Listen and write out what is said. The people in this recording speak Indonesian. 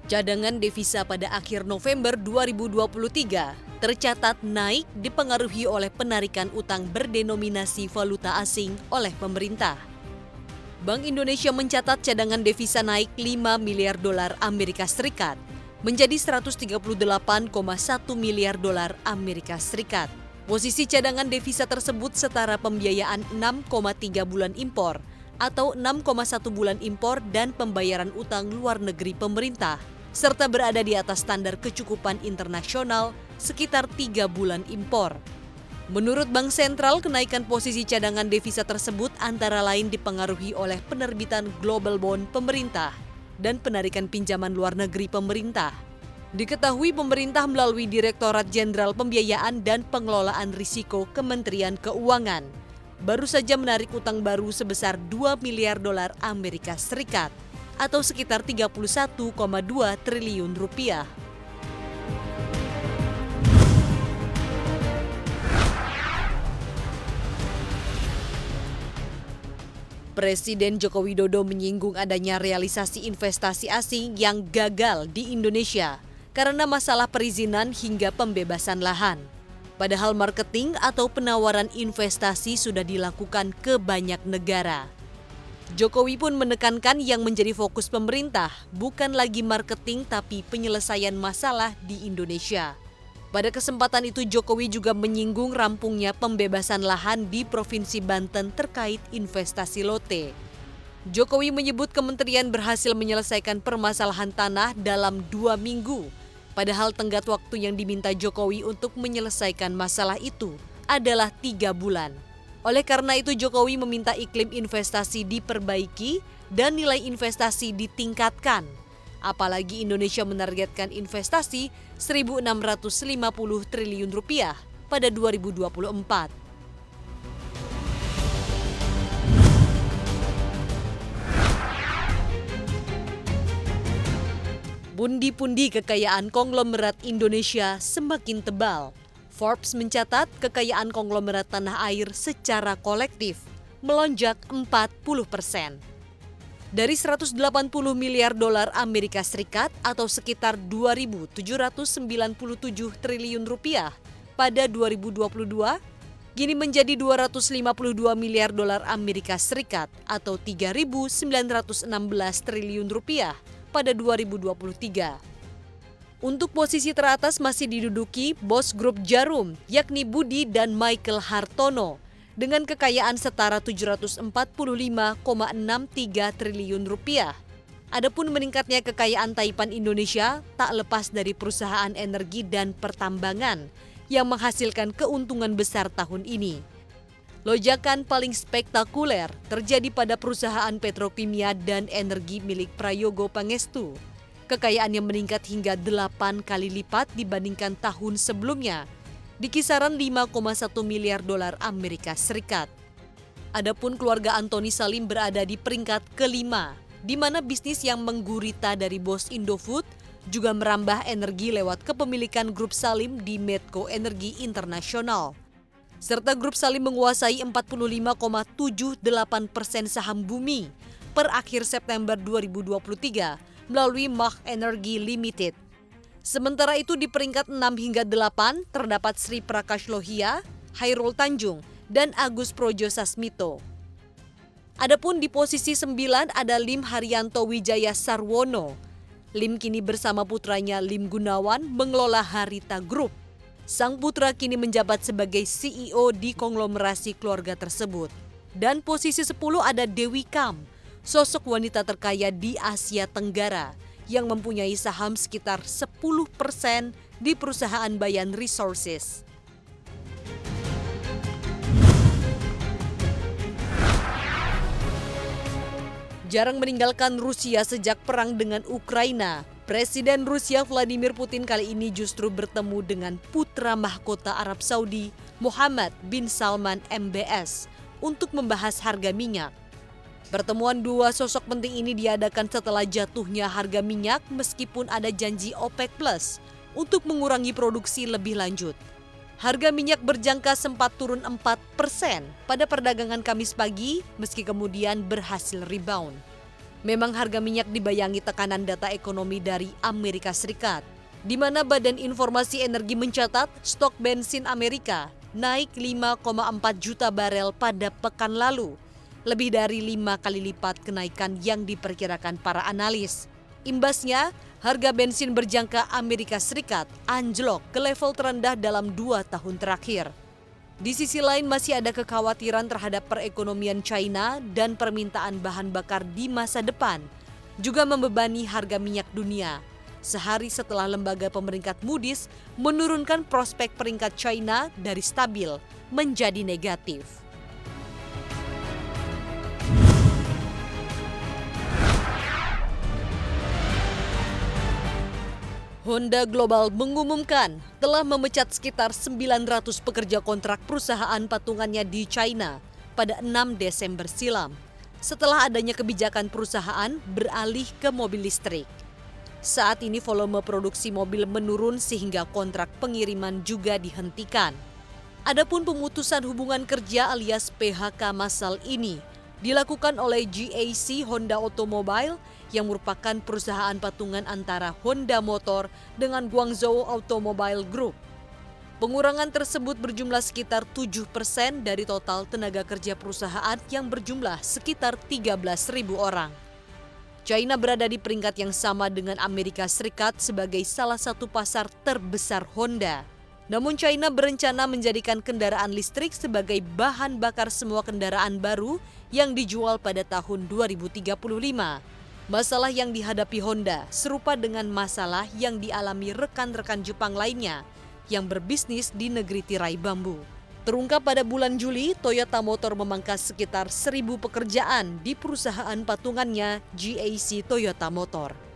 Cadangan devisa pada akhir November 2023 tercatat naik dipengaruhi oleh penarikan utang berdenominasi valuta asing oleh pemerintah. Bank Indonesia mencatat cadangan devisa naik 5 miliar dolar Amerika Serikat menjadi 138,1 miliar dolar Amerika Serikat. Posisi cadangan devisa tersebut setara pembiayaan 6,3 bulan impor atau 6,1 bulan impor dan pembayaran utang luar negeri pemerintah, serta berada di atas standar kecukupan internasional sekitar 3 bulan impor. Menurut Bank Sentral, kenaikan posisi cadangan devisa tersebut antara lain dipengaruhi oleh penerbitan global bond pemerintah dan penarikan pinjaman luar negeri pemerintah. Diketahui pemerintah melalui Direktorat Jenderal Pembiayaan dan Pengelolaan Risiko Kementerian Keuangan baru saja menarik utang baru sebesar 2 miliar dolar Amerika Serikat atau sekitar 31,2 triliun rupiah. Presiden Joko Widodo menyinggung adanya realisasi investasi asing yang gagal di Indonesia karena masalah perizinan hingga pembebasan lahan. Padahal marketing atau penawaran investasi sudah dilakukan ke banyak negara. Jokowi pun menekankan yang menjadi fokus pemerintah bukan lagi marketing tapi penyelesaian masalah di Indonesia. Pada kesempatan itu Jokowi juga menyinggung rampungnya pembebasan lahan di Provinsi Banten terkait investasi Lotte. Jokowi menyebut kementerian berhasil menyelesaikan permasalahan tanah dalam 2 minggu. Padahal tenggat waktu yang diminta Jokowi untuk menyelesaikan masalah itu adalah 3 bulan. Oleh karena itu Jokowi meminta iklim investasi diperbaiki dan nilai investasi ditingkatkan. Apalagi Indonesia menargetkan investasi 1.650 triliun rupiah pada 2024. Pundi-pundi kekayaan konglomerat Indonesia semakin tebal. Forbes mencatat kekayaan konglomerat tanah air secara kolektif melonjak 40%. Dari 180 miliar dolar Amerika Serikat atau sekitar 2.797 triliun rupiah pada 2022, kini menjadi 252 miliar dolar Amerika Serikat atau 3.916 triliun rupiah pada 2023. Untuk posisi teratas masih diduduki bos grup Djarum, yakni Budi dan Michael Hartono, dengan kekayaan setara 745,63 triliun rupiah. Adapun meningkatnya kekayaan Taipan Indonesia tak lepas dari perusahaan energi dan pertambangan yang menghasilkan keuntungan besar tahun ini. Lonjakan paling spektakuler terjadi pada perusahaan petrokimia dan energi milik Prayogo Pangestu. Kekayaan yang meningkat hingga 8 kali lipat dibandingkan tahun sebelumnya, di kisaran 5,1 miliar dolar Amerika Serikat. Adapun keluarga Antoni Salim berada di peringkat kelima, di mana bisnis yang menggurita dari bos Indofood juga merambah energi lewat kepemilikan grup Salim di Medco Energi Internasional. Serta grup Salim menguasai 45,78% saham Bumi per akhir September 2023 melalui Mach Energy Limited. Sementara itu di peringkat 6 hingga 8 terdapat Sri Prakash Lohia, Hairul Tanjung, dan Agus Projo Sasmito. Adapun di posisi 9 ada Lim Haryanto Wijaya Sarwono. Lim kini bersama putranya Lim Gunawan mengelola Harita Group. Sang putra kini menjabat sebagai CEO di konglomerasi keluarga tersebut. Dan posisi 10 ada Dewi Kam, sosok wanita terkaya di Asia Tenggara yang mempunyai saham sekitar 10% di perusahaan Bayan Resources. Jarang meninggalkan Rusia sejak perang dengan Ukraina, Presiden Rusia Vladimir Putin kali ini justru bertemu dengan putra mahkota Arab Saudi, Mohammed bin Salman MBS, untuk membahas harga minyak. Pertemuan dua sosok penting ini diadakan setelah jatuhnya harga minyak meskipun ada janji OPEC Plus untuk mengurangi produksi lebih lanjut. Harga minyak berjangka sempat turun 4% pada perdagangan Kamis pagi meski kemudian berhasil rebound. Memang harga minyak dibayangi tekanan data ekonomi dari Amerika Serikat, di mana Badan Informasi Energi mencatat stok bensin Amerika naik 5,4 juta barel pada pekan lalu, lebih dari 5 kali lipat kenaikan yang diperkirakan para analis. Imbasnya, harga bensin berjangka Amerika Serikat anjlok ke level terendah dalam 2 tahun terakhir. Di sisi lain masih ada kekhawatiran terhadap perekonomian China dan permintaan bahan bakar di masa depan, juga membebani harga minyak dunia. Sehari setelah lembaga pemeringkat Moody's menurunkan prospek peringkat China dari stabil menjadi negatif. Honda Global mengumumkan telah memecat sekitar 900 pekerja kontrak perusahaan patungannya di China pada 6 Desember silam, setelah adanya kebijakan perusahaan beralih ke mobil listrik. Saat ini volume produksi mobil menurun sehingga kontrak pengiriman juga dihentikan. Adapun pemutusan hubungan kerja alias PHK massal ini dilakukan oleh GAC Honda Automobile yang merupakan perusahaan patungan antara Honda Motor dengan Guangzhou Automobile Group. Pengurangan tersebut berjumlah sekitar 7% dari total tenaga kerja perusahaan yang berjumlah sekitar 13.000 orang. China berada di peringkat yang sama dengan Amerika Serikat sebagai salah satu pasar terbesar Honda. Namun China berencana menjadikan kendaraan listrik sebagai bahan bakar semua kendaraan baru yang dijual pada tahun 2035. Masalah yang dihadapi Honda serupa dengan masalah yang dialami rekan-rekan Jepang lainnya yang berbisnis di negeri tirai bambu. Terungkap pada bulan Juli, Toyota Motor memangkas sekitar 1.000 pekerjaan di perusahaan patungannya GAC Toyota Motor.